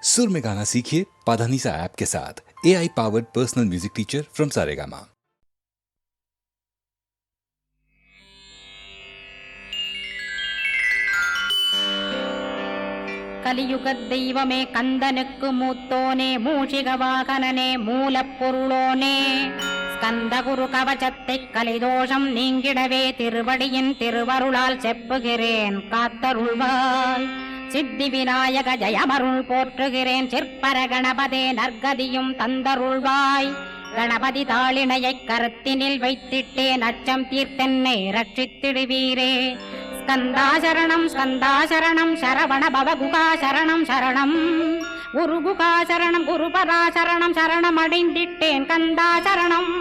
सुर में गाना सीखिए पाधानीसा ऐप के साथ। AI powered personal music teacher from Saregama. கலியுகத் தெய்வமே கந்தனுக்கு மூத்தோனே மூஷிக வாகனனே மூலப்பொருளோனே ஸ்கந்தகுரு கவசத்தை கலிதோஷம் நீங்கிடவே திருவடியின் திருவருளால் செப்புகிறேன் காத்தருள்வாய். சித்தி விநாயக ஜெயமருள் போற்றுகிறேன் சிற்பர கணபதே நற்கதியும் தந்தருள்வாய். கணபதி தாளினையை கருத்தினில் வைத்திட்டேன் அச்சம் தீர்த்தென்னை ரட்சித்திடுவீரே. ஸ்கந்தாசரணம் ஸ்கந்தாசரணம் சரவண பவகுகாசரணம் சரணம் குருகுகாசரணம் குருபராசரணம் சரணம் அடைந்திட்டேன் கந்தாசரணம்.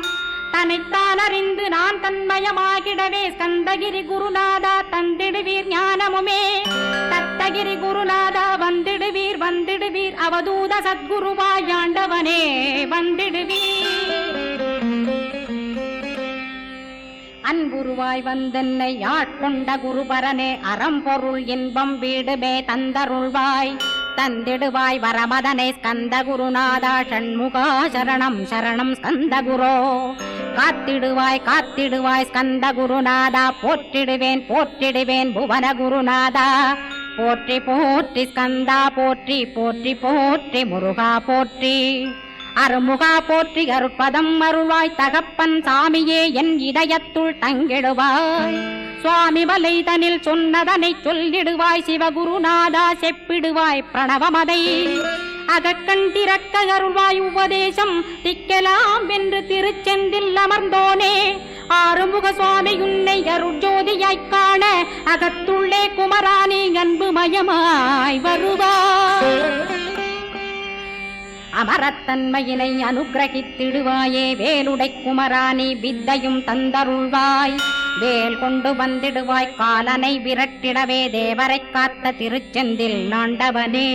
தனித்தான் அறிந்து நான் தன்மயமாகிடவே ஸ்கந்தகிரி குருநாதா தந்திடுவீர் ஞானமுமே. தத்தகிரி குருநாதா வந்திடுவீர் வந்திடுவீர் அவதூத சத்குருவாய் ஆண்டவனே வந்திடுவீர். அன்புருவாய் வந்தென்னை ஆட்கொண்ட குருபரனே அறம்பொருள் இன்பம் வீடுமே தந்தருள்வாய். தந்திடுவாய் வரமதனை ஸ்கந்த குருநாதா ஷண்முகா சரணம் சரணம் ஸ்கந்த குரோ. காத்திடுவாய் காத்திடுவாய் ஸ்கந்த குருநாதா போற்றிடுவேன் போற்றிடுவேன் புவன குருநாதா. போற்றி போற்றி ஸ்கந்தா போற்றி போற்றி போற்றி முருகா போற்றி. அருமுகா போற்றி அருட்பதம் அருள்வாய் தகப்பன் சாமியே என் இதயத்துள் தங்கிடுவாய். சுவாமி வலைதனில் சொன்னதனை சொல்லிடுவாய் சிவகுருநாதா செப்பிடுவாய் பிரணவமதை. அகக்கண்டிறக்க அருள்வாய் உபதேசம் திக்கலாம் என்று திருச்செந்தில் அமர்ந்தோனே. ஆறுமுக சுவாமி உன்னை அருட்ஜோதியாய்க் காண அகத்துள்ளே குமராணி அன்புமயமாய் வருவாய். அமரத்தன்மையினை அனுகிரகித்திடுவாயே வேலுடை குமராணி வித்தையும் தந்தருள்வாய். வேல் கொண்டு வந்திடுவாய் காலனை விரட்டிடவே தேவரை காத்த திருச்செந்தில் ஆண்டவனே.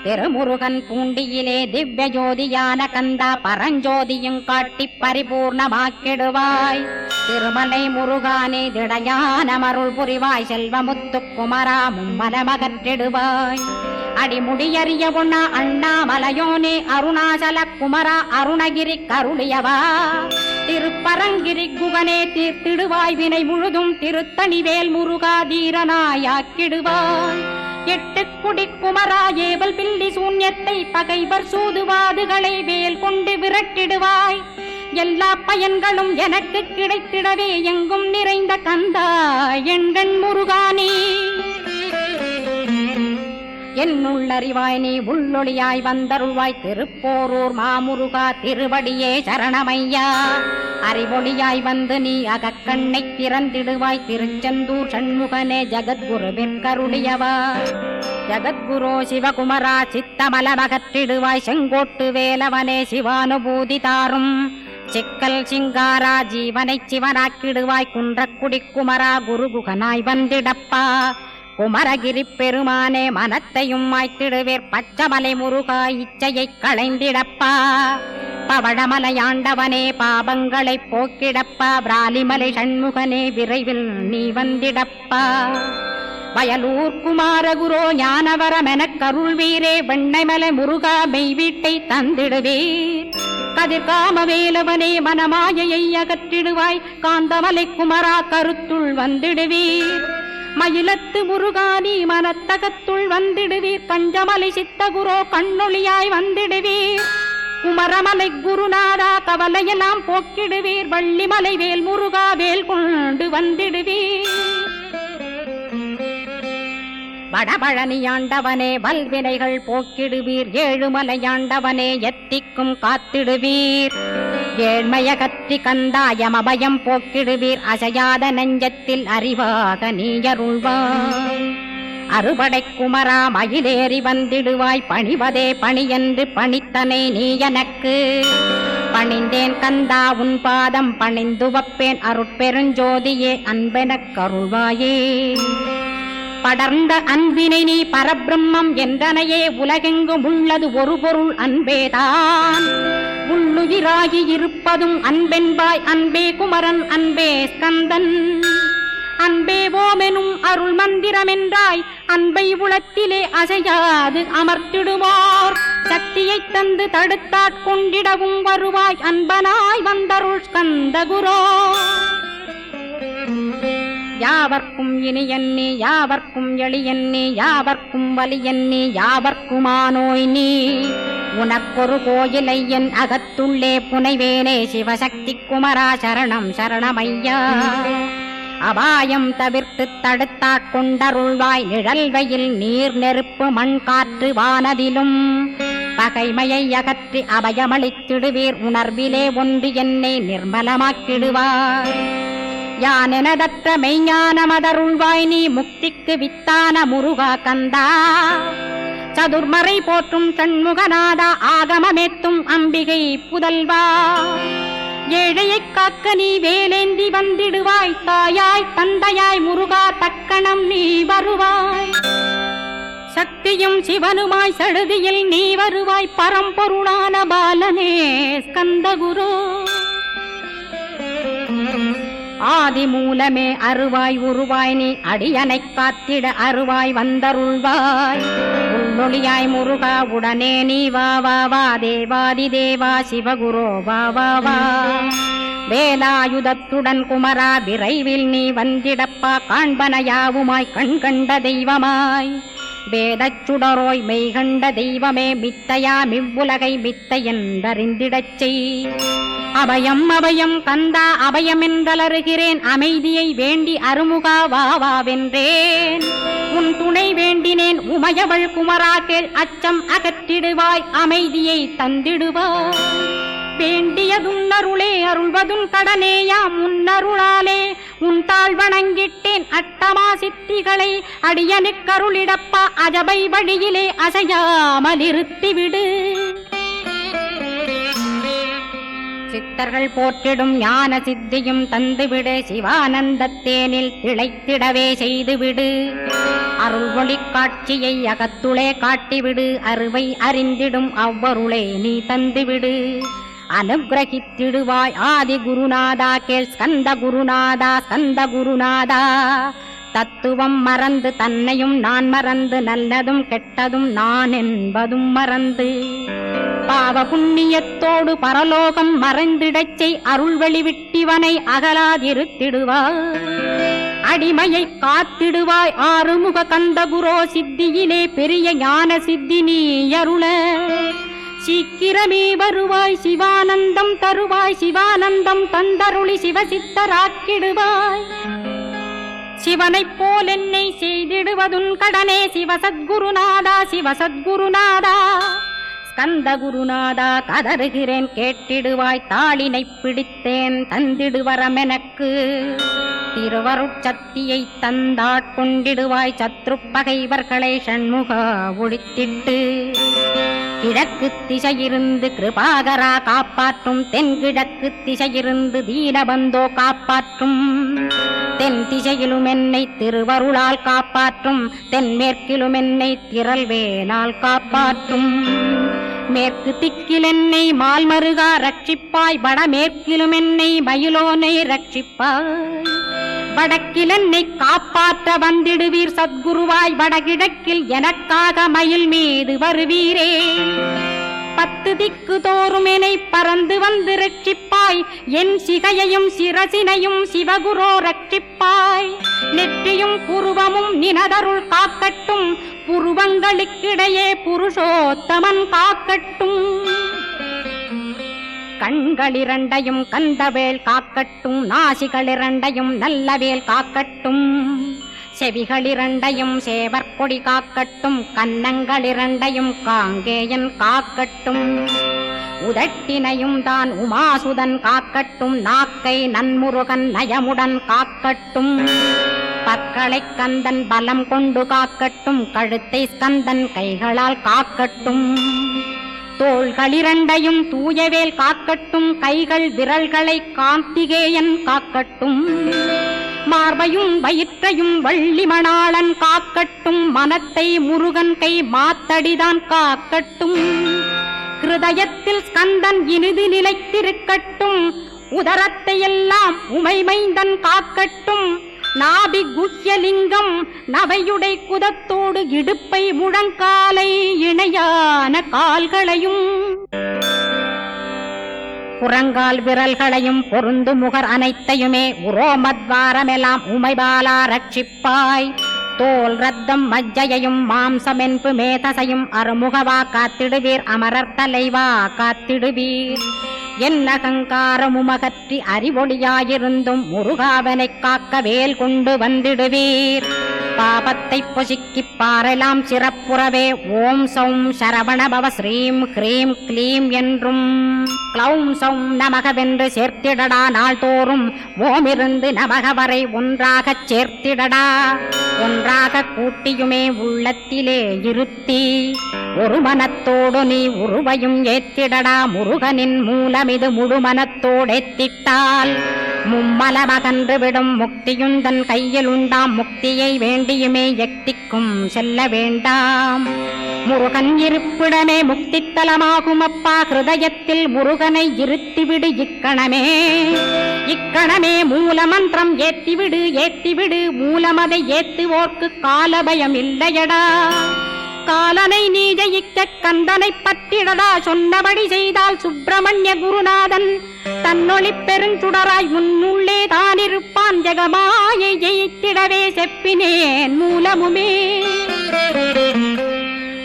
திருமுருகன் பூண்டியிலே திவ்ய ஜோதியான கந்தா பரஞ்சோதியும் காட்டி பரிபூர்ணமாக்கிடுவாய். திருமலை முருகானே திடையான மருள் புரிவாய் செல்வமுத்து குமரா மும்மலமகற்றிடுவாய். அடிமுடியறிய பொண்ணா அண்ணாமலையோனே அருணாசல குமரா அருணகிரி கருளியவா. திருப்பரங்கிரி குகனே தீர்த்திடுவாய் வினை முழுதும் திருத்தணிவேல் முருகா தீரனாயாக்கிடுவாய். எட்டு குடி குமரா ஏவல் பில்லி சூன்யத்தை பகைவர் சூதுவாதுகளை வேல் கொண்டு விரட்டிடுவாய். எல்லா பயன்களும் எனக்கு கிடைத்திடவே எங்கும் நிறைந்த கந்தா எண்கண் முருகானே. என்னுள்ளறிவாய் நீ உள்ளொளியாய் வந்தருள்வாய் திருப்போரூர் மாமுருகா திருவடியே சரணமையா. அறிவொளியாய் வந்து நீ அகக்கண்ணை திறந்திடுவாய் திருச்செந்தூர் சண்முகனே ஜகத்குருவிற்கருளியவா. ஜகத்குரோ சிவகுமரா சித்தமலமகற்றிடுவாய் செங்கோட்டு வேலவனே சிவானுபூதி தாரும். சிக்கல் சிங்காரா ஜீவனை சிவனாக்கிடுவாய் குன்றக்குடி குமரா குருகுகனாய் வந்திடப்பா. குமரகிரி பெருமானே மனத்தையும் மாய்த்திடுவேர் பச்சமலை முருகா இச்சையை களைந்திடப்பா. பவழமலையாண்டவனே பாபங்களை போக்கிடப்பா. பிராலிமலை சண்முகனே விரைவில் நீ வந்திடப்பா. வயலூர் குமாரகுரோ ஞானவரமெனக் கருள்வீரே வெண்ணைமலை முருகா மெய் வீட்டை தந்திடுவீர். கதிர்காம வேலவனே மனமாயையை அகற்றிடுவாய் காந்தமலை குமரா கருத்துள் வந்திடுவீர். மயிலத்து முருகானி மனத்தகத்துள் வந்திடுவீர். கஞ்சமலை சித்தகுரோ கண்ணொளியாய் வந்திடுவீர். குமரமலை குருநாதா கவலையெல்லாம் போக்கிடுவீர். வள்ளிமலை வேல் முருகா வேல் கொண்டு வந்திடுவீர். வடபழனியாண்டவனே வல்வினைகள் போக்கிடுவீர். ஏழுமலையாண்டவனே எத்திக்கும் காத்திடுவீர். ஏழ்மையகற்றி கந்தாயமபயம் போக்கிடுவீர். அசையாத நெஞ்சத்தில் அறிவாக நீயருள்வாய். அறுபடை குமரா மயிலேறி வந்திடுவாய். பணிவதே பணியென்று பணித்தனை நீ எனக்கு. பணிந்தேன் கந்தா உன் பாதம் பணிந்து வப்பேன் அருட்பெருஞ்சோதியே அன்பெனக் கருள்வாயே. படர்ந்த அன்பினை நீ பரபிரம்மம் என்றனையே உலகெங்கும் உள்ளது ஒரு பொருள் அன்பேதான். உள்ளுயிராகி இருப்பதும் அன்பென்பாய் அன்பே குமரன் அன்பே ஸ்கந்தன். அன்பே அன்பேவோமெனும் அருள் மந்திரமென்றாய் அன்பை உளத்திலே அசையாது அமர்த்திடுவார் சக்தியை தந்து தடுத்தாட்கொண்டிடவும் வருவாய் அன்பனாய் வந்தருள் ஸ்கந்தகுரோ யாவர்க்கும் இனியன்னே யாவர்க்கும் எளியன்னே யாவர்க்கும் வலியன்னே யாவர்க்குமானோய் நீ உனக்கொரு கோயிலை என் அகத்துள்ளே புனைவேனே சிவசக்தி குமரா சரணம் சரணமையா அபாயம் தவிர்த்து தடுத்தாட்கொண்டருள்வாய் நிழல்வையில் நீர் நெருப்பு மண் காற்று வானதிலும் பகைமையை அகற்றி அபயமளித்திடுவீர் உணர்விலே ஒன்று என்னை நிர்மலமாக்கிடுவார் யானெனதற்ற மெய்ஞானமதருள்வாய் நீ முக்திக்கு வித்தான முருகா கந்தா சதுர்மறை போற்றும் சண்முகநாதா ஆகமமேத்தும் அம்பிகை புதல்வா ஏழையைக் காக்க நீ வேலேந்தி வந்திடுவாய் தாயாய் தந்தையாய் முருகா தக்கணம் நீ வருவாய் சக்தியும் சிவனுமாய் சடுதியில் நீ வருவாய் பரம்பொருளான பாலனே ஸ்கந்தகுரு ஆதி மூலமே அருவாய் உருவாய் நீ அடியனைக் காத்திட அருவாய் வந்தருள்வாய் உள்ளொளியாய் முருகா உடனே நீ வா வா வா தேவாதி தேவா சிவகுரோ வா வா வா வேலாயுதத்துடன் குமரா விரைவில் நீ வந்திடப்பா காண்பனையாவுமாய் கண் கண்ட தெய்வமாய் வேதச் சுடரோய் மெய்கண்ட தெய்வமே மித்தையா மிவ்வுலகை மித்தை என்றறிந்திடச் செய் அபயம் அபயம் கந்தா அபயமென்றலறுகிறேன் அமைதியை வேண்டி அருமுகா வாவென்றேன் உன் துணை வேண்டினேன் உமையவள் குமரா கேள் அச்சம் அகற்றிடுவாய் அமைதியை தந்திடுவாய் வேண்டியதுன்னருளே அருள்வதும் கடனேயாம் உன்னருளாலே உன் தாழ் வணங்கிட்டேன் அட்டமா சித்திகளை அடியனுக்கருளிடப்பா அஜபை வழியிலே அசையாமலிருத்திவிடு சித்தர்கள் போற்றிடும் ஞான சித்தியும் தந்துவிடு சிவானந்தத்தேனில் திளைத்திடவே செய்துவிடு அருள் ஒளி காட்சியை அகத்துளே காட்டிவிடு அருவை அறிந்திடும் அவ்வருளே நீ தந்துவிடு அனுகிரகித்திடுவாய் ஆதி குருநாதா கேள் ஸ்கந்த குருநாதா ஸ்கந்த குருநாதா தத்துவம் மறந்து தன்னையும் நான் மறந்து நல்லதும் கெட்டதும் நான் என்பதும் மறந்து பாவ புண்ணியத்தோடு பரலோகம் மறைந்திடச் செய் அருள் வெளிவிட்டிவனை அகலாதிருத்திடுவாய் அடிமையை காத்திடுவாய் ஆறுமுக கந்தகுரோ சித்தியிலே பெரிய ஞான சித்தி நீ அருள சீக்கிரமே வருவாய் சிவானந்தம் தருவாய் சிவானந்தம் தந்தருளி சிவசித்தராக்கிடுவாய் சிவனைப் போல் என்னை செய்திடுவதுன் கடனே சிவசத்குருநாதா சிவசத்குருநாதா ஸ்கந்த குருநாதா கதறுகிறேன் கேட்டிடுவாய் தாளினை பிடித்தேன் தந்திடுவரமெனக்கு திருவருட்சக்தியை தந்தாட்கொண்டிடுவாய் சத்ரு பகைவர்களை ஷண்முகா ஒழித்திட்டு கிழக்கு திசையிருந்து கிருபாகரா காப்பாற்றும் தென்கிழக்கு திசையிருந்து தீனபந்தோ காப்பாற்றும் தென் திசையிலும் என்னை திருவருளால் காப்பாற்றும் தென்மேற்கிலும் என்னை திரள்வேலால் காப்பாற்றும் மேற்கு திக்கில் என்னை மால்மருகா ரட்சிப்பாய் வடமேற்கிலும் என்னை மயிலோனை ரட்சிப்பாய் வடக்கில் என்னை காப்பாற்ற வந்திடுவீர் சத்குருவாய் வடகிழக்கில் எனக்காக மயில் மீது வருவீரே 10 திக்கு தோறும் என்னை பறந்து வந்து ரட்சிப்பாய் என் சிகையையும் சிரசினையும் சிவகுரோ ரட்சிப்பாய் நெற்றியும் புருவமும் நினதருள் காக்கட்டும் புருவங்களுக்கிடையே புருஷோத்தமன் காக்கட்டும் கண்களிரண்டையும் கந்தவேல் காக்கட்டும் நாசிகளிரண்டையும் நல்லவேல் காக்கட்டும் செவிகளிரண்டையும் சேவற்கொடி காக்கட்டும் கன்னங்களிரண்டையும் காங்கேயன் காக்கட்டும் உதட்டினையும் தான் உமாசுதன் காக்கட்டும் நாக்கை நன்முருகன் நயமுடன் காக்கட்டும் பற்களை கந்தன் பலம் கொண்டு காக்கட்டும் கழுத்தை ஸ்கந்தன் கைகளால் காக்கட்டும் தோள்களிரண்டையும் தூயவேல் காக்கட்டும் கைகள் விரல்களை கார்த்திகேயன் காக்கட்டும் மார்பையும் வயிற்றையும் வள்ளிமணாளன் காக்கட்டும் மனத்தை முருகன் கை மாத்தடிதான் காக்கட்டும் கிருதயத்தில் ஸ்கந்தன் இனிது நிலைத்திருக்கட்டும் உதரத்தை எல்லாம் உமைமைந்தன் காக்கட்டும் நாபி குஹ்யலிங்கம் நவையுடை குதத்தோடு இடுப்பை முழங்காலை இணையான கால்களையும் புறங்கால் விரல்களையும் பொருந்து முகர் அனைத்தையுமே உரோமத்வாரமெல்லாம் உமைபாலா ரட்சிப்பாய். தோல் ரத்தம் மஜ்ஜையையும் மாம்சமென்பு மேதசையும் அருமுகவா காத்திடுவீர், அமரர் தலைவா காத்திடுவீர். என்ன அகங்காரமுமகற்றி அறிவொளியாயிருந்தும் முருகாவனைக் காக்க வேல் கொண்டு வந்திடுவீர். பாபத்தை பொசுக்கிப் பாரெலாம் சிறப்புறவே ஓம் சௌம் சரவணபவ ஸ்ரீம் ஹ்ரீம் க்ளீம் என்றும் க்ளௌம் சௌம் நமகவென்று சேர்த்திடடா. நாள்தோறும் ஓமிருந்து நமக வரை ஒன்றாகச் சேர்த்திடடா. ஒன்றாக கூட்டியுமே உள்ளத்திலே இருத்தி ஒரு மனத்தோடு நீ உருவையும் ஏத்திடடா. முருகனின் மூலமிது முழு மனத்தோடேத்திட்டால் மும்மலமகன்று விடும் முக்தியுந்தன் கையில் உண்டாம். முக்தியை வேண்டியுமே எக்திக்கும் செல்ல வேண்டாம். முருகன் இருப்பிடமே முக்தித்தலமாகும் அப்பா. ஹிருதயத்தில் முருகனை இருத்திவிடு இக்கணமே. இக்கணமே மூலமந்திரம் ஏத்திவிடு ஏத்திவிடு. மூலமதை ஏத்துவோர்க்கு காலபயம் இல்லையடா. காலனை நீ ஜெயிக்க கந்தனை பற்றிடடா. சொன்னபடி செய்தால் சுப்பிரமணிய குருநாதன் தன்னொளி பெருஞ்சுடராய் முன்னுள்ளே தானிருப்பான். ஜெகமாயை ஜெயித்திடவே செப்பினேன் மூலமுமே.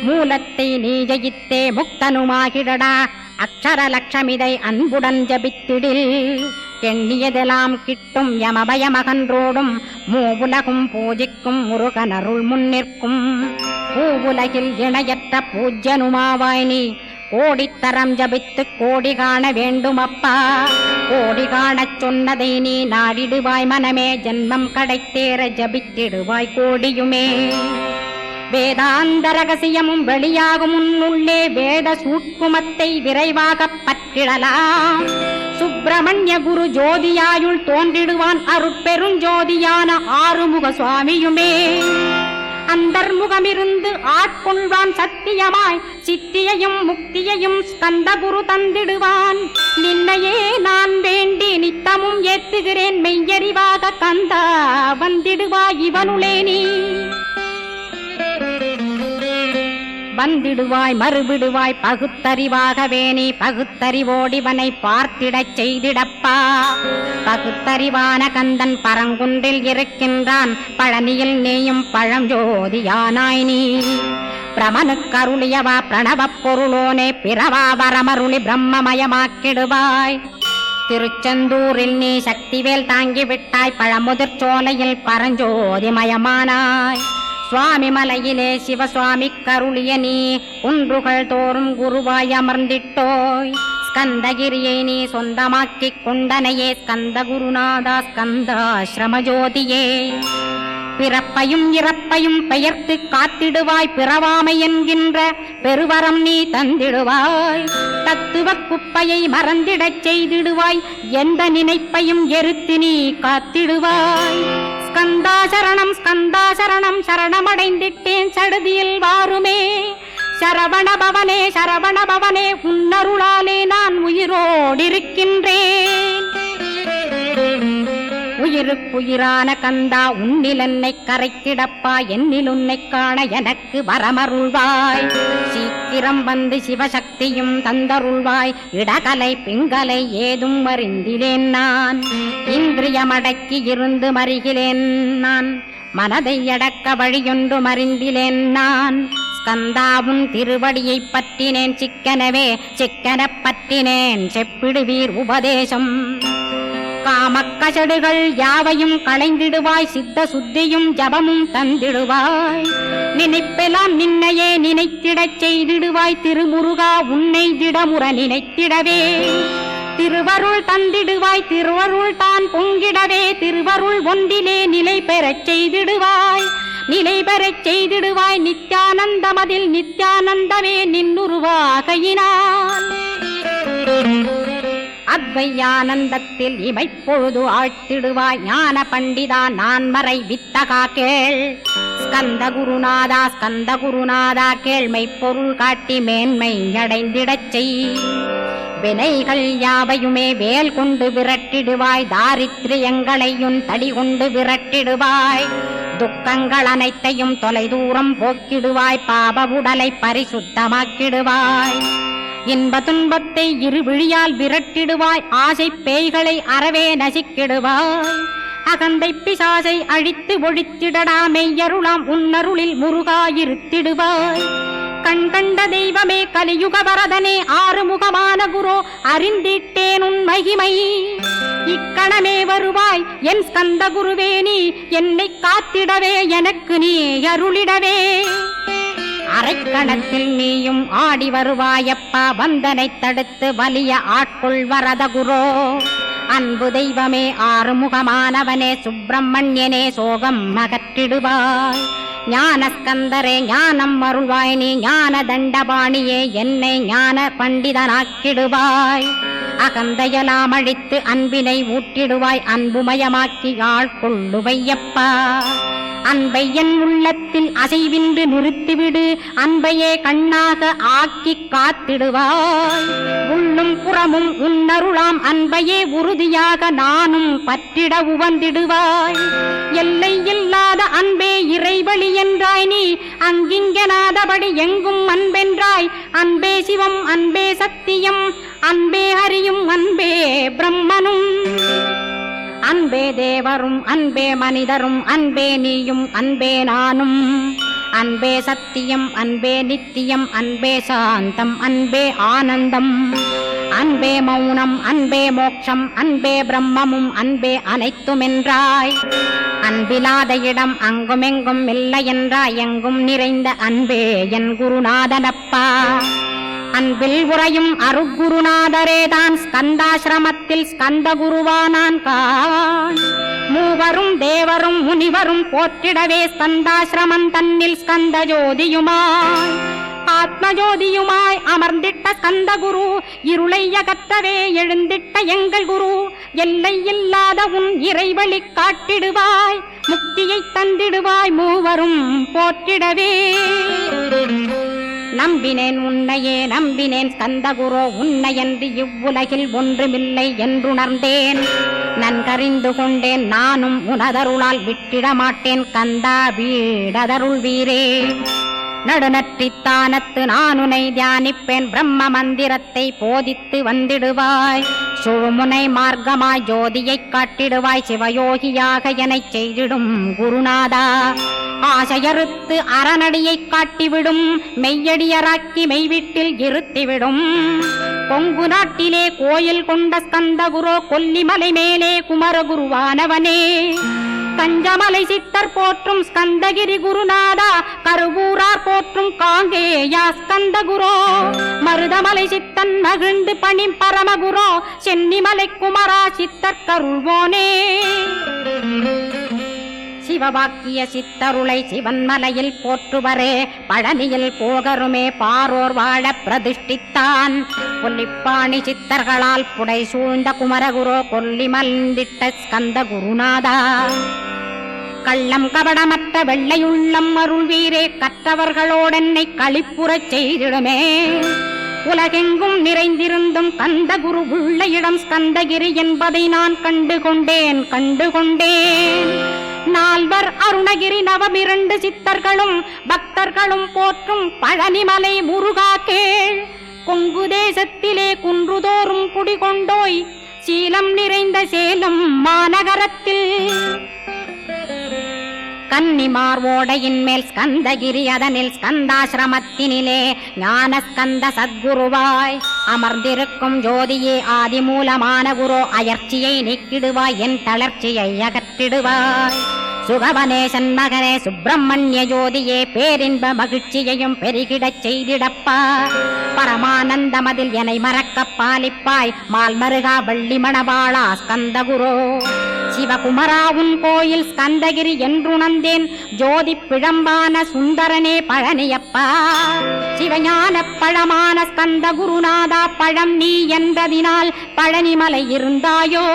மூலத்தை நீ ஜெயித்தே முக்தனுமாகிடடா. அக்ஷர லட்சமிதை அன்புடன் ஜபித்திடில் எண்ணியதெல்லாம் கிட்டும். யமபயமகன்றோடும் மூவுலகும் பூஜிக்கும் முருகன் அருள் முன்னிற்கும். பூவுலகில் இணையற்ற பூஜ்யனுமாவாய் நீ. கோடித்தரம் ஜபித்து கோடி காண வேண்டுமப்பா. கோடி காணச் சொன்னதை நீ நாடிடுவாய் மனமே. ஜென்மம் கடைத்தேற ஜபித்திடுவாய் கோடியுமே. வேதாந்த ரகசியமும் வெளியாகும் முன்னுள்ளே வேத சூட்குமத்தை விரைவாகப் பற்றிடலாம். சுப்பிரமணிய குரு ஜோதியாயுள் தோன்றிடுவான் அருட்பெருஞ்சோதியான ஆறுமுக சுவாமியுமே. அந்தர்முகமிருந்து ஆட்கொள்வான் சத்தியமாய். சித்தியையும் முக்தியையும் ஸ்கந்த குரு தந்திடுவான். நின்னையே நான் வேண்டி நித்தமும் ஏத்துகிறேன் மெய்யறிவாக கந்தா வந்திடுவாய் இவனுளே நீ. வந்திடுவாய் மறுவிடுவாய் பகுத்தறிவாகவே நீ. பகுத்தறிவோடிவனை பார்த்திடச் செய்திடப்பா. பகுத்தறிவான கந்தன் பரங்குன்றில் இருக்கின்றான். பழனியில் நீயும் பழஞ்சோதியானாய் நீ. பிரமனுக்கருளியவா பிரணவப் பொருளோனே. பிறவா வரமருளி பிரம்மமயமாக்கிடுவாய். திருச்செந்தூரில் நீ சக்திவேல் தாங்கிவிட்டாய். பழமுதிர் சோலையில் பரஞ்சோதிமயமானாய். சுவாமி மலையிலே சிவசுவாமி கருளிய நீ. குன்றுகள் தோறும் குருவாய் அமர்ந்திட்டோய். ஸ்கந்தகிரியை நீ சொந்தமாக்கிக் கொண்டனையே. ஸ்கந்த குருநாதா ஸ்கந்தாஸ்ரமஜோதியே. பிறப்பையும் இறப்பையும் பெயர்த்து காத்திடுவாய். பிறவாமை என்கின்ற பெருவரம் நீ தந்திடுவாய். தத்துவ குப்பையை மறந்திடச் செய்திடுவாய். எந்த நினைப்பையும் எரித்து நீ காத்திடுவாய். ஸ்கந்தா சரணம் ஸ்கந்தா சரணம் சரணமடைந்திட்டேன் சடுதியில் வாருமே. சரவணபவனே சரவணபவனே உன்னருளாலே நான் உயிரோடிருக்கின்றேன். உயிருக்குயிரான கந்தா உன்னில் என்னை கரைத்திடப்பா. என்னில் உன்னை காண எனக்கு வரமருள்வாய். சீக்கிரம் வந்து சிவசக்தியும் தந்தருள்வாய். இடகலை பிங்கலை ஏதும் அறிந்திலேன் நான். இந்திரியமடக்கி இருந்து மறிகிலேன் நான். மனதை அடக்க வழியொன்று மறிந்திலேன் நான். ஸ்கந்தாவும் திருவடியை பற்றினேன் சிக்கனவே. சிக்கனப் பற்றினேன் செப்பிடுவீர் உபதேசம். காமக்கசடுகள் யாவையும் களைந்திடுவாய். சித்த சுத்தியும் ஜபமும் தந்திடுவாய். நினைப்பெல்லாம் நின்னையே நினைத்திடச் செய்திடுவாய். திருமுருகா உன்னை திடமுற நினைத்திடவே திருவருள் தந்திடுவாய். திருவருள் தான் பொங்கிடவே திருவருள் ஒன்றிலே நிலை பெறச் செய்திடுவாய். நிலை பெறச் செய்திடுவாய். நித்யானந்தமதில் நித்யானந்தமே நின்னுருவாகையினால். அத்வையானந்தத்தில் இமைப்பொழுது ஆழ்த்திடுவாய். ஞான பண்டிதா நான்மறை வித்தகா கேள். ஸ்கந்த குருநாதா கேள்மை பொருள் காட்டி மேன்மை அடைந்திடச் செய். வினைகள் யாவையுமே வேல் கொண்டு விரட்டிடுவாய், தாரித்ரியங்களையும் தடி கொண்டு விரட்டிடுவாய், துக்கங்கள் அனைத்தையும் தொலை தூரம் போக்கிடுவாய், பாப உடலை பரிசுத்தமாக்கிடுவாய், இன்ப துன்பத்தை இரு விழியால் விரட்டிடுவாய், ஆசை பேய்களை அறவே நசிக்கிடுவாய், அகந்தை பிசாசை அழித்து ஒழித்திடடா மெய்யருளாம் உன்னருளில் முருகாயிருத்திடுவாய், கண் கண்ட தெய்வமே கலியுக வரதனே ஆறுமுகமான குரு அறிந்திட்டேன் உன் மகிமை, இக்கணமே வருவாய் என் ஸ்கந்த குருவே, நீ என்னை காத்திடவே எனக்கு நீ அருளிடவே, அரைக்கணத்தில் நீயும் ஆடி வருவாயப்பா, வந்தனை தடுத்து வலிய ஆட்கொள் வரத குரோ, அன்பு தெய்வமே ஆறுமுகமானவனே சுப்பிரமணியனே சோகம் அகற்றிடுவாய், ஞானஸ்கந்தரே ஞானம் அருள்வாய், நீ ஞான தண்டபாணியே என்னை ஞான பண்டிதனாக்கிடுவாய், அகந்தையலாம் அழித்து அன்பினை ஊட்டிடுவாய், அன்புமயமாக்கி ஆட்கொள்ளுவையப்பா, அன்பை என் உள்ளத்தில் அசைவின்றி நிறுத்திவிடு, அன்பையே கண்ணாக ஆக்கி காத்திடுவாய், உள்ளும் புறமும் உன்னருளாம் அன்பையே உறுதியாக நானும் பற்றிட உவந்திடுவாய், எல்லை இல்லாத அன்பே இறைவழி என்றாய், நீ அங்கிங்கனாதபடி எங்கும் அன்பென்றாய், அன்பே சிவம் அன்பே சத்தியம் அன்பே அறியும் அன்பே பிரம்மனும், அன்பே தேவரும் அன்பே மனிதரும் அன்பே நீயும் அன்பே நானும், அன்பே சத்தியம் அன்பே நித்தியம் அன்பே சாந்தம் அன்பே ஆனந்தம், அன்பே மௌனம் அன்பே மோட்சம் அன்பே பிரம்மமும் அன்பே அனைத்துமென்றாய், அன்பிலாத இடம் அங்குமெங்கும் இல்லை என்றாய், எங்கும் நிறைந்த அன்பே என் குருநாதனப்பா, அன்பில் உறையும் அருக்குருநாதரேதான் ஸ்கந்தாசிரமத்தில் ஸ்கந்த குருவானான் கான், மூவரும் தேவரும் முனிவரும் போற்றிடவே ஸ்கந்தாசிரமம் தன்னில் ஸ்கந்த ஜோதியுமாய் ஆத்மஜோதியுமாய் அமர்ந்திட்ட ஸ்கந்த குரு, இருளை அகற்றவே எழுந்திட்ட எங்கள் குரு, எல்லை இல்லாத உன் இறைவழி காட்டிடுவாய், முக்தியை தந்திடுவாய் மூவரும் போற்றிடவே, நம்பினேன் உன்னையே நம்பினேன் ஸ்கந்தகுரோ, உன்னையன்றி இவ்வுலகில் ஒன்றுமில்லை என்றுணர்ந்தேன், நன்கறிந்து கொண்டேன் நானும் உனதருளால் விட்டிட மாட்டேன், கந்தா வீடதருள் வீரே, நடுநற்றித்தானத்து நான் உனை தியானிப்பேன், பிரம்ம மந்திரத்தை போதித்து வந்திடுவாய், சுழுமுனை மார்க்கமாய் ஜோதியை காட்டிடுவாய், சிவயோகியாக எனச் செய்திடும் குருநாதா, ஆசையறுத்து அறநடியை காட்டிவிடும், மெய்யடியராக்கி மெய்வீட்டில் இருத்திவிடும், கொங்கு நாட்டிலே கோயில் கொண்ட ஸ்கந்தகுரோ, கொல்லிமலை மேலே குமரகுருவானவனே, கஞ்சமலை சித்தர் போற்றும் ஸ்கந்தகிரி குருநாதா, கருவூரார் போற்றும் காங்கேயா ஸ்கந்தகுரோ, மருதமலை சித்தன் மகிழ்ந்து பணி பரமகுரோ, சென்னிமலை குமரா சித்தர் கருள்வோனே, சிவவாக்கிய சித்தருளை சிவன்மலையில் போற்றுவரே, பழனியில் போகருமே பாரோர் வாழ பிரதிஷ்டித்தான், கொல்லிப்பாணி சித்தர்களால் புடை சூழ்ந்த குமரகுரோ, கொல்லி மல்ந்திட்ட ஸ்கந்த குருநாதா, கள்ளம் கபடமற்ற வெள்ளையுள்ளம் அருள் வீரே, கற்றவர்களோடென்னை களிப்புறச் செய்திடுமே, உலகெங்கும் நிறைந்திருந்தும் கந்த குரு உள்ள இடம் ஸ்கந்தகிரி என்பதை நான் கண்டுகொண்டேன், நால்வர் அருணகிரி நவமிரண்டு சித்தர்களும் பக்தர்களும் போற்றும் பழனிமலை முருகா கேள், கொங்கு தேசத்திலே குன்றுதோறும் குடிகொண்டோய், சீலம் நிறைந்த சேலம் மாநகரத்தில், கன்னிமார் ஓடையின் மேல் ஸ்கந்தகிரி அதனில் ஸ்கந்தாசிரமத்தினிலே, ஞான ஸ்கந்த சத்குருவாய் அமர்ந்திருக்கும் ஜோதியே ஆதிமூலமான குரு, அயர்ச்சியை நீக்கிடுவாய் என் தளர்ச்சியை அகற்றிடுவாய், சுகவனேசன் மகனே சுப்பிரமணிய ஜோதியே, பேரின்ப மகிழ்ச்சியையும் பெருகிடச் செய்திடப்பா, பரமானந்தமதில் என்னை மறக்க பாலிப்பாய், மால்மருகா வள்ளி மணவாளா ஸ்கந்தகுரோ, சிவகுமரா உன் கோயில் ஸ்கந்தகிரி என்றுணர்ந்தேன், ஜோதி பிழம்பான சுந்தரனே பழனியப்பா, சிவஞான பழமான ஸ்கந்த குருநாதா, பழம் நீ என்றதினால் பழனிமலை இருந்தாயோ,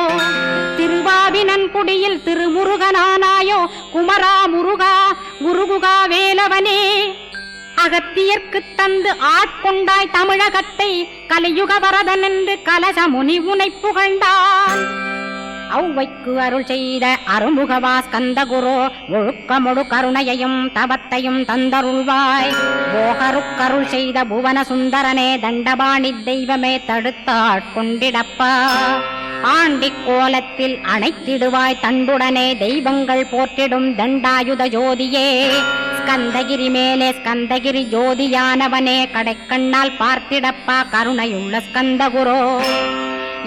திருவாவினன் குடியில் திருமுருகனானாயோ, குமரா முருகா முருகுகா வேலவனே, அகத்தியர்க்கு தந்து ஆட்கொண்டாய் தமிழகத்தை, கலியுக வரதன் என்று கலச முனி உனை புகழ்ந்தான். ஔவைக்கு அருள் செய்த அருமுகவா ஸ்கந்தகுரு ஒழுக்கமொடு கருணையையும் தவத்தையும் தந்தருள்வாய். போகருக்கருள் செய்த புவன சுந்தரனே தண்டபாணி தெய்வமே தடுத்தாட்கொண்டிடப்பா. ஆண்டி கோலத்தில் அணைத்திடுவாய் தண்டுடனே தெய்வங்கள் போற்றிடும் தண்டாயுத ஜோதியே. ஸ்கந்தகிரி மேலே ஸ்கந்தகிரி ஜோதியானவனே கடைக்கண்ணால் பார்த்திடப்பா கருணையுள்ள ஸ்கந்தகுரு.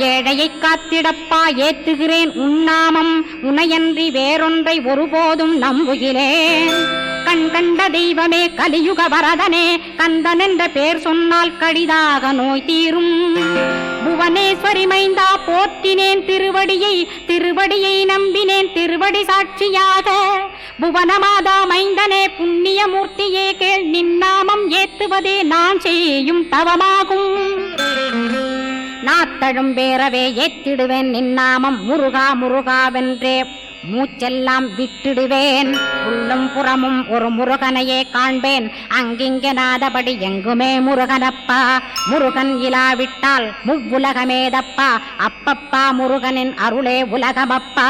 ஏழையை காத்திடப்பா ஏத்துகிறேன் உன்னாமம் உனையன்றி வேறொன்றை ஒருபோதும் நம்புகிறேன். கண் கண்ட தெய்வமே கலியுக வரதனே கந்தன் என்ற பேர் சொன்னால் கடிதாக நோய் தீரும். புவனேஸ்வரி மைந்தா போற்றினேன் திருவடியை நம்பினேன் திருவடி சாட்சியாக. புவனமாதா மைந்தனே புண்ணியமூர்த்தியே கேள் நின்னாமம் ஏத்துவதே நான் செய்யும் தவமாகும். நாத்தழும் பேரவே ஏத்திடுவேன் நின்னாமம் முருகா முருகாவென்றே மூச்செல்லாம் விட்டிடுவேன். உள்ளும் புறமும் ஒரு முருகனையே காண்பேன் அங்கிங்கனாதபடி எங்குமே முருகனப்பா. முருகன் இலாவிட்டால் முவ்வுலகமேதப்பா. அப்பப்பா முருகனின் அருளே உலகமப்பா.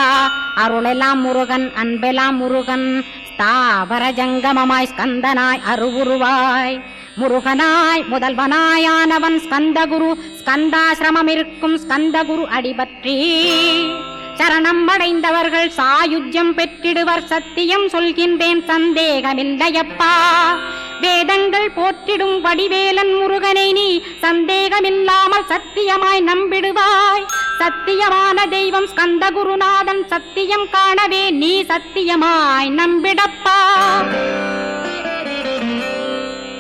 அருளெல்லாம் முருகன் அன்பெல்லாம் முருகன் ஸ்தாவர ஜங்கமமாய் ஸ்கந்தனாய் அருவுருவாய். முருகனாய் முதல்வனாயானவன் ஸ்கந்தகுரு. ஸ்கந்தாசிரமம் இருக்கும் ஸ்கந்தகுரு அடிபற்றி சரணம் அடைந்தவர்கள் சாயுஜ்யம் பெற்றிடுவர். சத்தியம் சொல்கின்றேன் சந்தேகமில்லையப்பா. வேதங்கள் போற்றிடும் வடிவேலன் முருகனை நீ சந்தேகமில்லாமல் சத்தியமாய் நம்பிடுவாய். சத்தியமான தெய்வம் ஸ்கந்தகுருநாதன் சத்தியம் காணவே நீ சத்தியமாய் நம்பிடப்பா.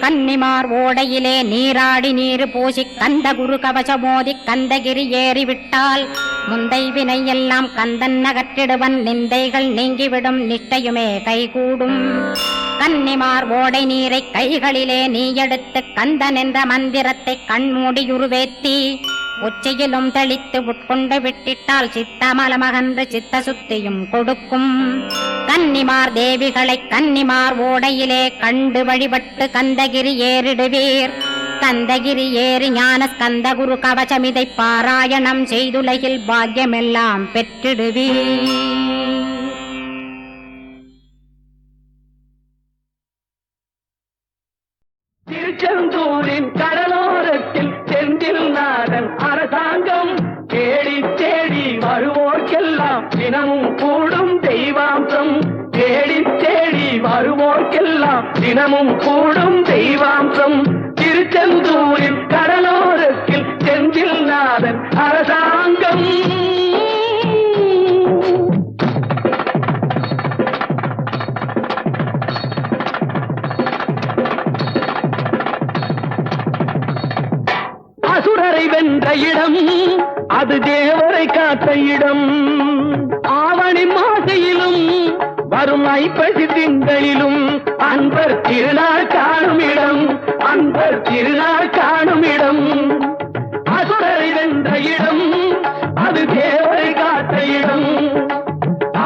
கன்னிமார் ஓடையிலே நீராடி நீரு பூசி கந்தகுரு கவசமோதி கந்தகிரி ஏறிவிட்டால் முந்தை வினை எல்லாம் கந்தன் நகற்றிடுவன். நிந்தைகள் நீங்கிவிடும் நிஷ்டையுமே கைகூடும். கன்னிமார் ஓடை நீரை கைகளிலே நீ எடுத்து கந்தன் என்ற மந்திரத்தை கண்மூடியுருவேத்தி உச்சியிலும் தெளித்து உட்கொண்டு விட்டிட்டால் சித்தமலமகன்று சித்த சுத்தியும் கொடுக்கும். கன்னிமார் தேவிகளை கன்னிமார் ஓடையிலே கண்டு வழிபட்டு கந்தகிரி ஏறிடுவீர். கந்தகிரி ஏறி ஞான ஸ்கந்தகுரு கவசமிதை பாராயணம் செய்துலகில் பாக்கியமெல்லாம் பெற்றிடுவீர். திருச்செந்தூரின் கடலோரத்தில் செந்தில் நாதன் அரசாங்கம் தேடி தேடி வருவோர்க்கெல்லாம் தினமும் கூடும் தெய்வாம்சம். தேடி தேடி வருவோர்க்கெல்லாம் தினமும் கூடும் தெய்வாம்சம். திருச்செந்தூரின் கடலோரத்தில் செந்தில் நாதன் அரசாங்கம். அசுரரை வென்ற இடம் அது தேவரை காத்த இடம். ஆவணி மாசையிலும் வரும் ஐப்பசி திங்களிலும் அன்பர் திருநாள் காணும் இடம். அன்பர் திருநாள் காணும் இடம். அசுரரை வென்ற இடம் அது தேவரை காத்த இடம்.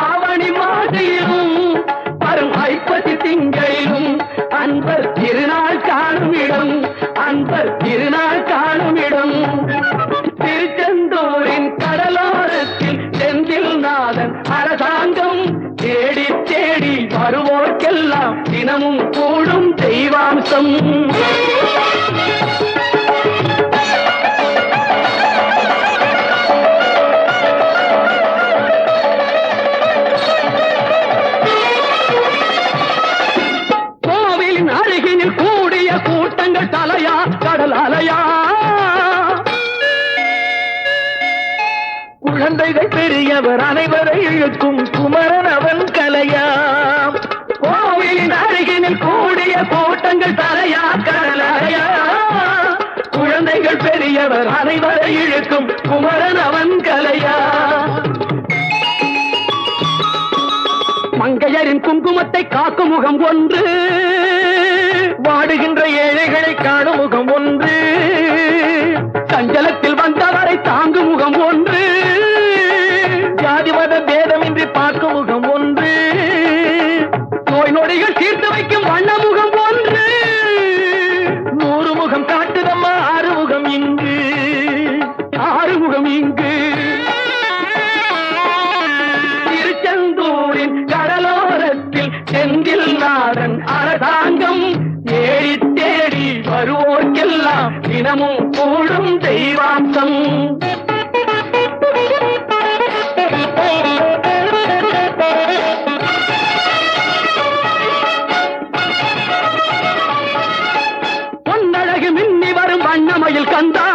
ஆவணி மாசையிலும் வரும் ஐப்பசி திங்களிலும் அன்பர் திருநாள் காணும் இடம். அன்பர் திருநாள் காணும் இடம். திருச்செந்தூரின் கடலோரத்தில் செந்தில் நாதன் அரசாங்கம் தேடி தேடி வருவோர்க்கெல்லாம் தினமும் கூடும் தெய்வாம்சம். கோவிலின் அருகினில் கூடிய கூட்டங்கள் தலையா கடல் அலையா. குழந்தைகள் பெரியவர் அனைவரை இழுக்கும் குமரன் அவன் கலையாம். கோவிலின் அருகினில் கூடிய கூட்டங்கள் தலையா கடலையா. குழந்தைகள் பெரியவர் அனைவரை இழுக்கும் குமரன் அவன் கலையா. மங்கையரின் குங்குமத்தை காக்கும் முகம் ஒன்று. வாடுகின்ற ஏழைகளை காணும் முகம் ஒன்று. சஞ்சலத்தில் வந்தவரை தாங்கும் முகம் ஒன்று. ஜாதிமத பேதமின்றி பார்க்கும் முகம் ஒன்று. நோய் நொடிகள் தீர்த்து வைக்கும் வண்ண முகம் ஒன்று. 100 முகம் காட்டுதம்மா 6 முகம் இங்கு ஆறுமுகம் இங்கு திருச்செந்தூரின் கடலோரத்தில் செந்தில் நாடன் அரசாங்கம் ஏறி தேடி வருவோர்க்கெல்லாம் தினமும் கூடும் தெய்வாம்சம். பொன்னழகு மின்னி வரும் வண்ணமயில் கந்தா,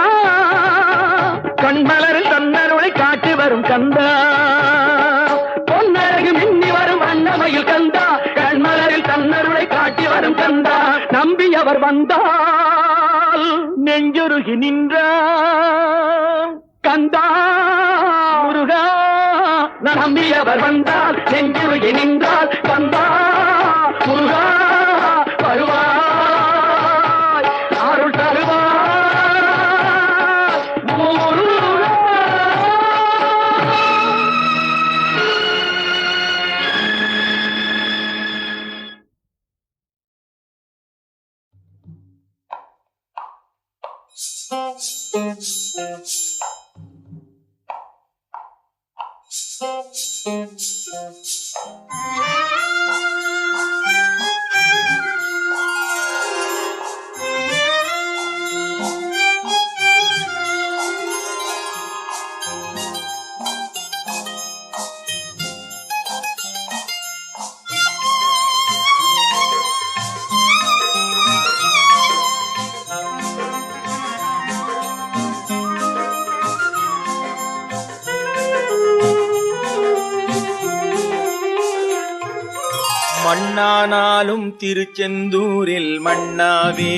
கண்மலரில் தன்னருளை காட்டி வரும் கந்தா. பொன்னழகு மின்னி வரும் வண்ணமயில் கந்தா, கண்மலரில் தன்னருளை காட்டி வரும் கந்தா. நம்பியவர் வந்தால் நெஞ்சுருகி நின்றான் கந்தா முருகா. நம்பியவர் வந்தால் நெஞ்சுருகி நின்றால் கந்தா முருகா. வருவாய் அருள் தருவாய் முருகா. மண்ணானாலும் திருச்செந்தூரில் மண்ணாவே,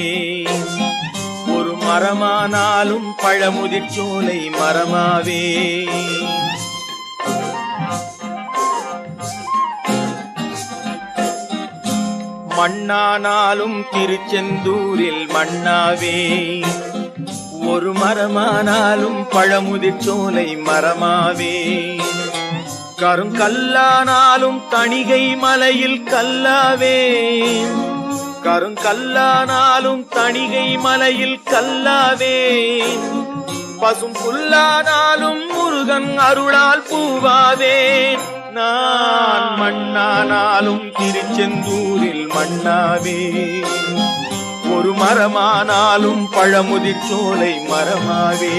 ஒரு மரமானாலும் பழமுதிர்ச்சோலை மரமாவே. மண்ணானாலும் திருச்செந்தூரில் மண்ணாவே, ஒரு மரமானாலும் பழமுதிர்ச்சோலை மரமாவே. கருங்கல்லானாலும் தணிகை மலையில் கல்லாவே, கருங்கல்லானாலும் தணிகை மலையில் கல்லாவே. பசும் புல்லானாலும் முருகன் அருளால் பூவாவே. நான் மண்ணானாலும் திருச்செந்தூரில் மண்ணாவே, ஒரு மரமானாலும் பழமுதிர்ச்சோலை மரமாவே.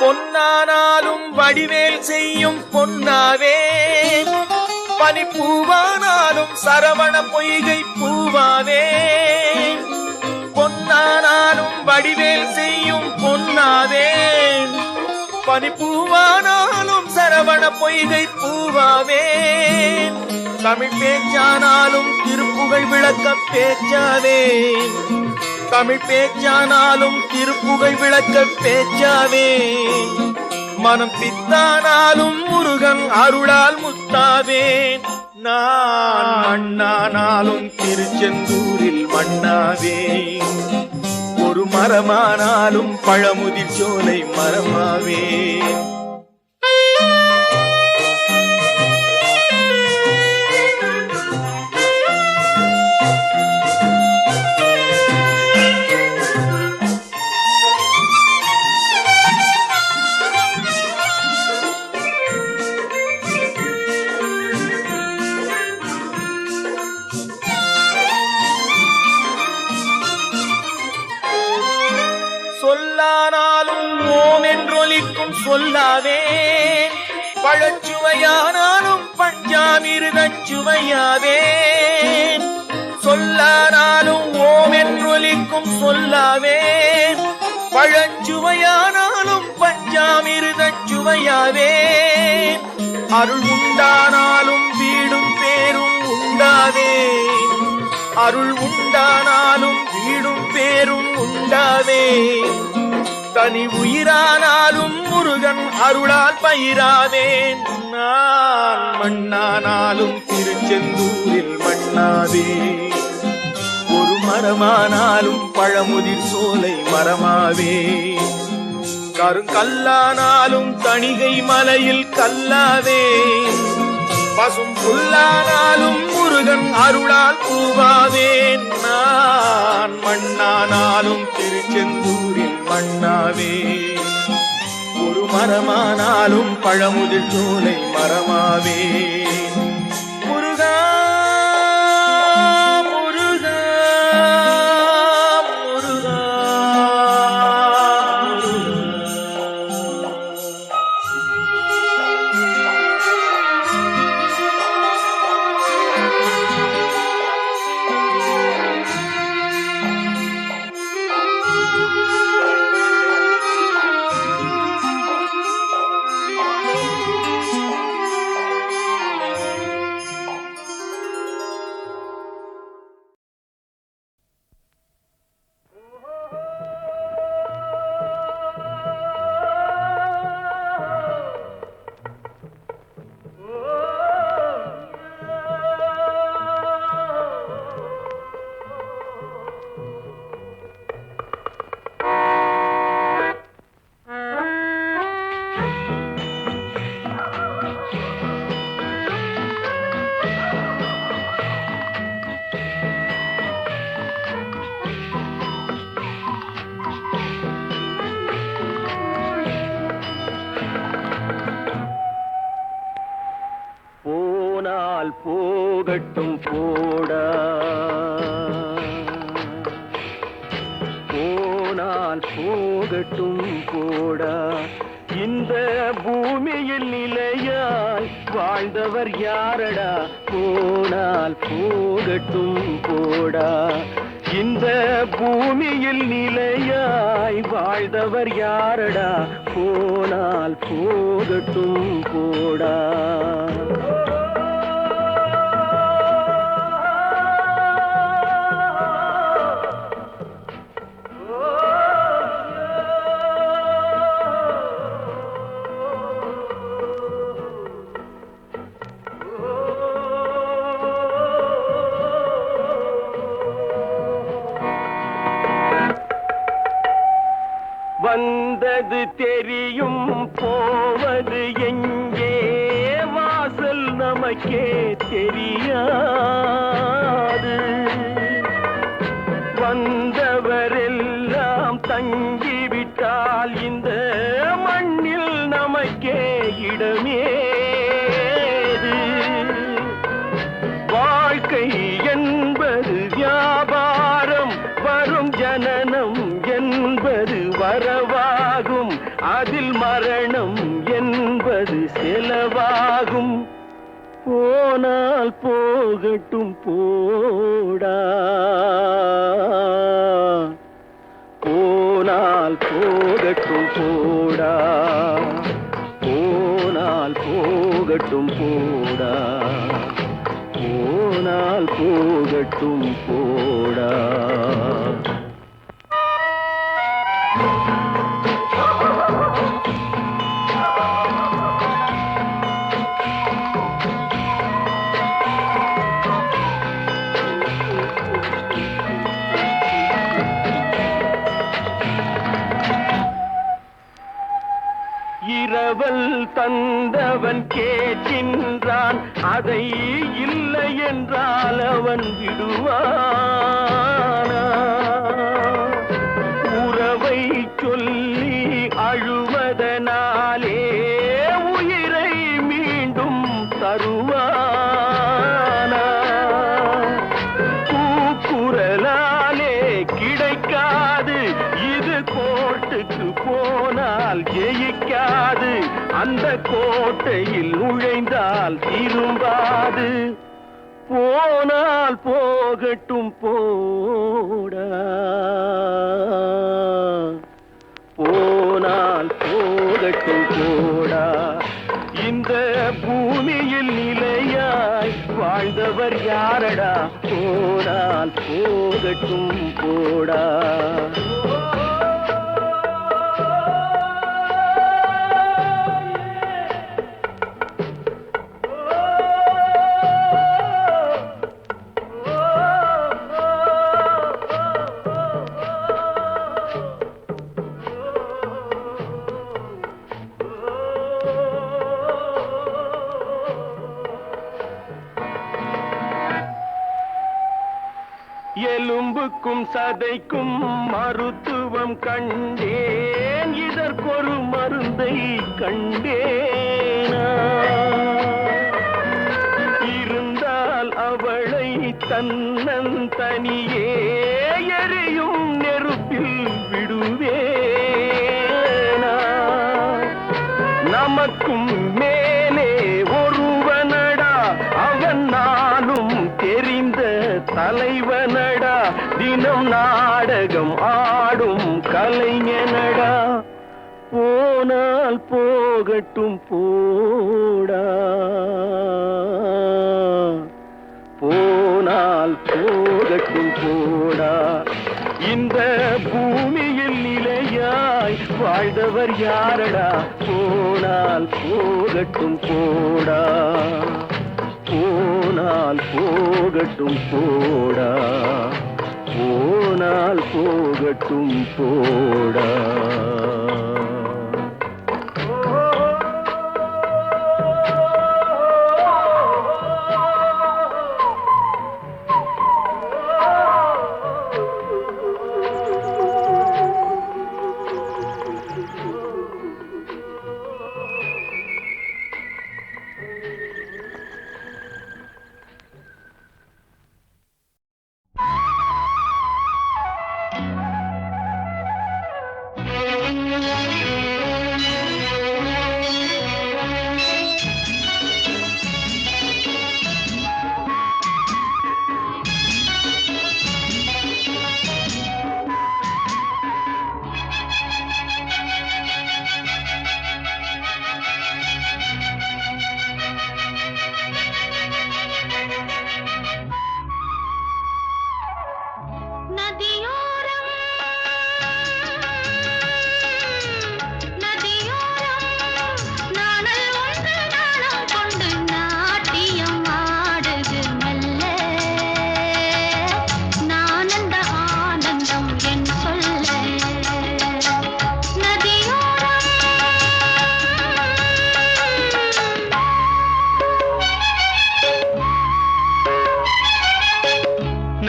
பொன்னானாலும் வடிவேல் செய்யும் பொன்னாவே, பனிப்பூவானாலும் சரவண பொய்கை பூவாவே. பொன்னானாலும் வடிவேல் செய்யும் பொன்னாவே, பனிப்பூவானாலும் சரவண பொய்கை பூவாவே. தமிழ் பேச்சானாலும் திருப்புகழ் விளக்க பேச்சாவே, தமிழ் பேச்சானாலும் திருப்புகழ் விளக்க பேச்சாவே. மனம் பித்தானாலும் முருகன் அருளால் முத்தாவே. நான் மண்ணானாலும் திருச்செந்தூரில் மண்ணாவே, ஒரு மரமானாலும் பழமுதிர்ச்சோலை மரமாவே. சொல்லானாலும் ஓம் என்றொலிக்கும் சொல்லாவே, பழச்சுவையானாலும் பஞ்சாமிருதச்சுவையாவே. சொல்லானாலும் ஓம் என்றொலிக்கும் சொல்லாவே, பழச்சுவையானாலும் பஞ்சாமிருதச்சுவையாவே. அருள் உண்டானாலும் வீடும் பேரும் உண்டாவே, அருள் உண்டானாலும் வீடும் பேரும் உண்டாவே. தனி உயிரானாலும் முருகன் அருளால் பயிராவேன். நான் மண்ணானாலும் திருச்செந்தூரில் மண்ணாவே. ஒரு மரமானாலும் பழமுதிர் சோலை மரமாவே. கருங்கல்லானாலும் தணிகை மலையில் கல்லாவே. பசும் புல்லானாலும் முருகன் அருளால் பூவாவேன். நான் மண்ணானாலும் திருச்செந்தூரில் மண்ணாவே. ஒரு மரமானாலும் பழமுதிர் சோலை மரமாவே. முருகா முருகா முருகா போகட்டும் போடா, போனால் போகட்டும் போடா. இந்த பூமியில் நிலையாய் வாழ்ந்தவர் யாரடா? போனால் போகட்டும் போடா. இந்த பூமியில் நிலையாய் வாழ்ந்தவர் யாரடா? போனால் போகட்டும் போடா. வந்தது தெரியும், போவது எங்கே? வாசல் நமக்கே தெரியாது. வந்தவரெல்லாம் தங்கிவிட்டால் இந்த மண்ணில் நமக்கே இடமேது. வாழ்க்கை என்பது வியாபாரம், வரும் ஜனனம் என்பது வரவாகும், அதில் மரணம் என்பது செலவாகும். போனால் போகட்டும் போடா, போனால் போகட்டும் போடா, போனால் போகட்டும் போடா, போனால் போகட்டும் போடா. இரவல் தந்தவன் கேட்கின்றான், அதை இல்லை என்றால் அவன் விடுவானா? உறவை சொல்லி அழுவதனாலே உயிரை மீண்டும் தருவானா? கூக்குரலாலே கிடைக்காது, இது கோர்ட்டுக்கு போனால் ஜெயிக்காது. அந்த கோட்டையில் நுழைந்தால் திரும்பாது. போனால் போகட்டும் போடா, போனால் போகட்டும் போடா. இந்த பூமியில் நிலையாய் வாழ்ந்தவர் யாரடா? போனால் போகட்டும் போடா. எலும்புக்கும் சதைக்கும் மருத்துவம் கண்டேன், இதற்கொரு மருந்தை கண்டேனா? இருந்தால் அவளை தன்னந்தனியே எரியும் நெருப்பில் விடுவேனா? நமக்கும் மேலே ஒருவனடா, அவன் நானும் தெரிந்த தலைவனடா, தினம் நாடகம் ஆடும் கலைஞனடா. போனால் போகட்டும் போடா, போனால் போகட்டும் போடா. இந்த பூமியில் நிலையாய் வாழ்ந்தவர் யாரடா? போனால் போகட்டும் போடா, போனால் போகட்டும் போடா, போனால் போகட்டும் போடா.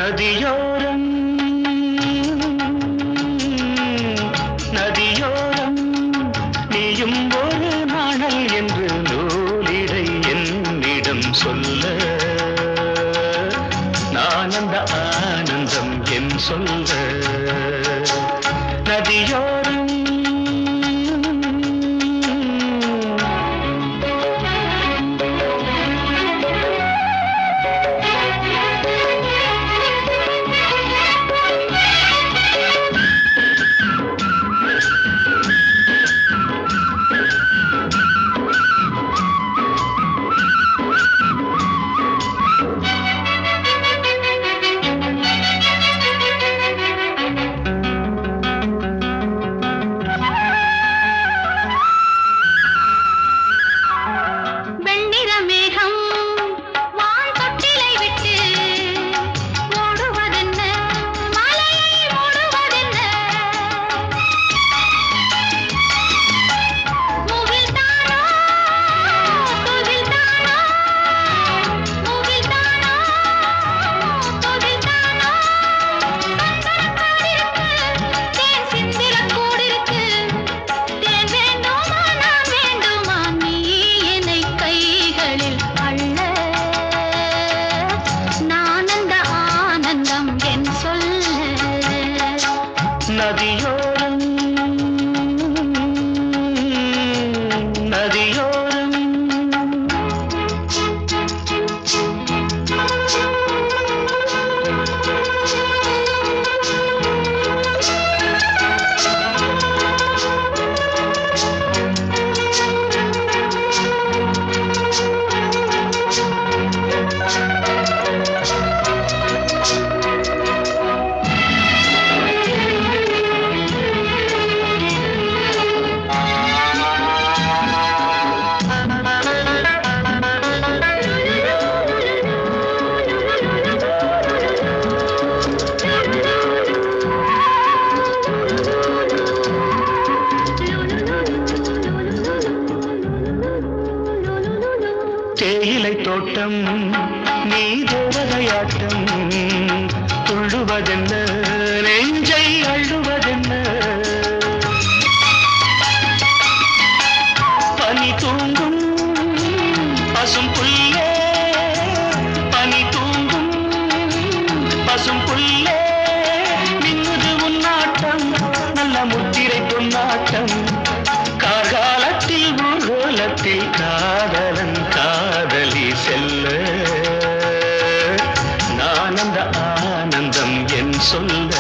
நதியோரம் நதியோரம் நீயும் ஒரு நாணல் என்று நூலிடை என்னிடம் சொல்ல, நான் அந்த ஆனந்தம் என் சொல்ல. நதியோரம் தேயிலை தோட்டம் நீ தேவதையாட்டம் துள்ளு துள்ளுவதென்ன நெஞ்சை அள்ளுவதென்ன பனி தூங்கும் பசும் புல்லே பனி தூங்கும் பசும் புல்லே மின்னுது உன்னாட்டம் நல்ல முத்திரை பொன்னாட்டம் கார்காலத்தில் ஊர்கோலத்தில் காதலன் காதலி செல்ல நானந்த ஆனந்தம் என் சொல்ல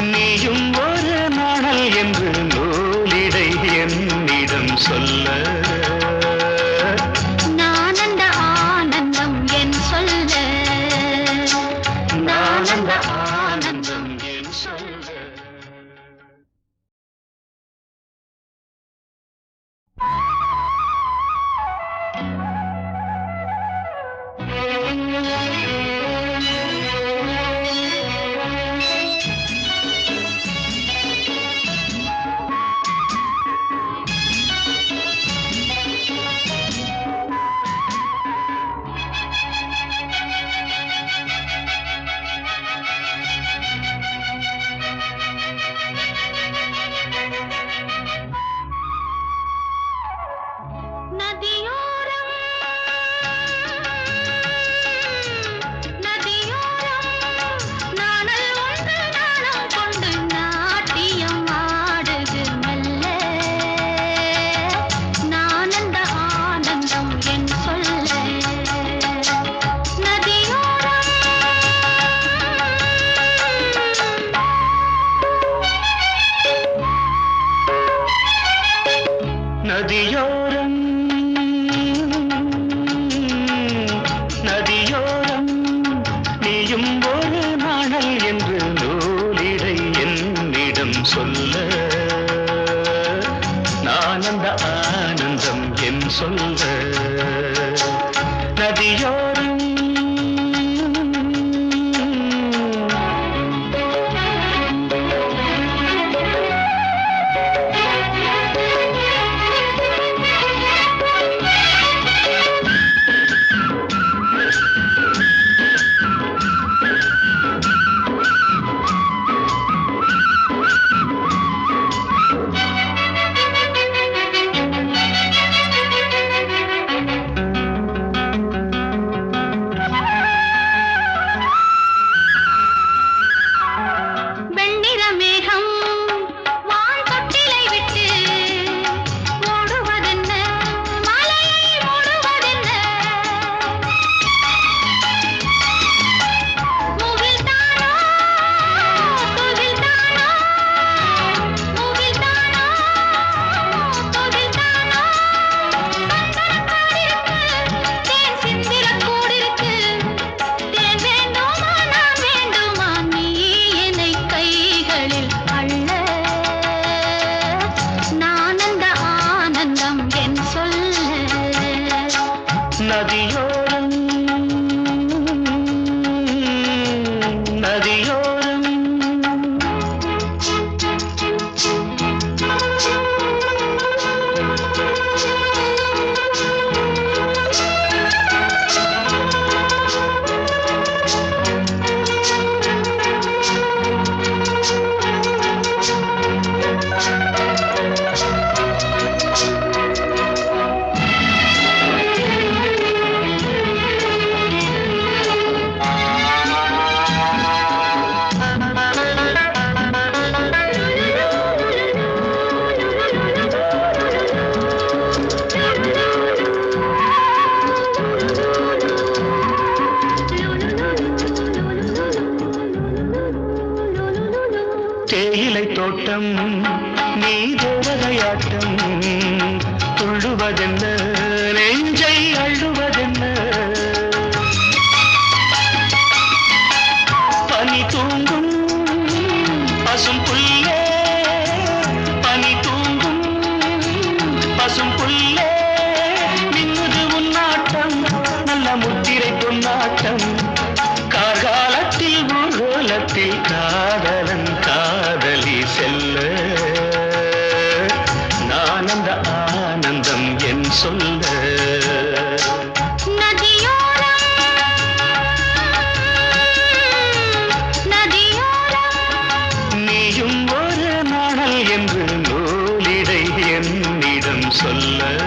நீயும் ஒரு நாணல் என்று நூலிடை என்னிடம் சொல்ல நானந்த ஆனந்தம் என் சொல்ல நானந்த ஆனந்தம் என் சொல்ல நதியோரம் நதியோரம் நாணல் ஒன்று நாணம் கொண்டு நாட்டியம் ஆடுது மெல்ல நானந்த ஆனந்தம் என் சொல்ல நதியோரம் நதியோரம் நதியோரம் நீயும் ஒரு நாணல் என்று நூலிடை என்னிடம் சொல்ல நானந்த ஆனந்தம் என் சொல்ல நதியோரம் வெண்ணிற மேகம் வான் தொட்டிலை விட்டு ஓடுவதென்ன மலையை மூடுவதென்ன முகில் தானோ துகில் தானோ முகில் தானோ துகில் தானோ பந்தரக்காடிருக்கு தேன் சிந்திரக்கூடிருக்கு தேன் வேண்டுமா நான் வேண்டுமா நீ என்னை கைகளில் அள்ள நானந்த ஆனந்தம் என் சொல்ல நதியோரம் நதியோரம் தேயிலை தோட்டம் நீ தேவதையாட்டம் துள்ளுவதென்ன நெஞ்சை அள்ளுவதென்ன பனி தூங்கும் பசும் புல்லே பனி தூங்கும் பசும் புல்லே மின்னுது உன்னாட்டம் நல்ல முத்திரை பொன்னாட்டம் கார்காலத்தில் ஊர்கோலத்தில் காதலன் காதலி செல்ல நானந்த ஆனந்தம் என் சொல்ல